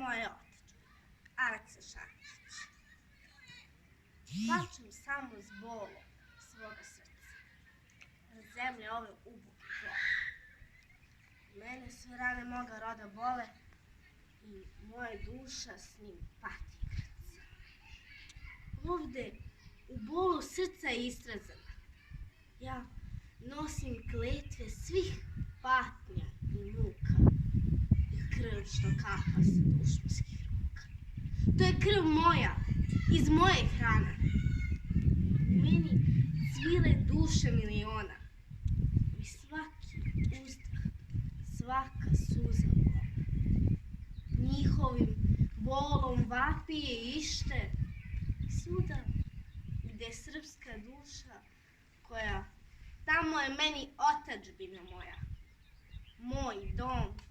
moje otadžbine, Aleksa Šakić. Plačem samo s bolom svoga srca. Zemlja ove uboke bole. Mene sve rane moga roda bole i moja duša s njim pati i grca. Ovde u bolu srca je istrezana. Ja nosim kletve svih patnja i muka i krv što kapa sa dušmanskih ruka. To je krv moja, iz moje hrane. U meni cvile duše miliona i svaki uzdah, svaka suza bola. Njihovim bolom vapije i ište svuda gde je srpska duša koja tamo je meni otadžbina moja, moj dom,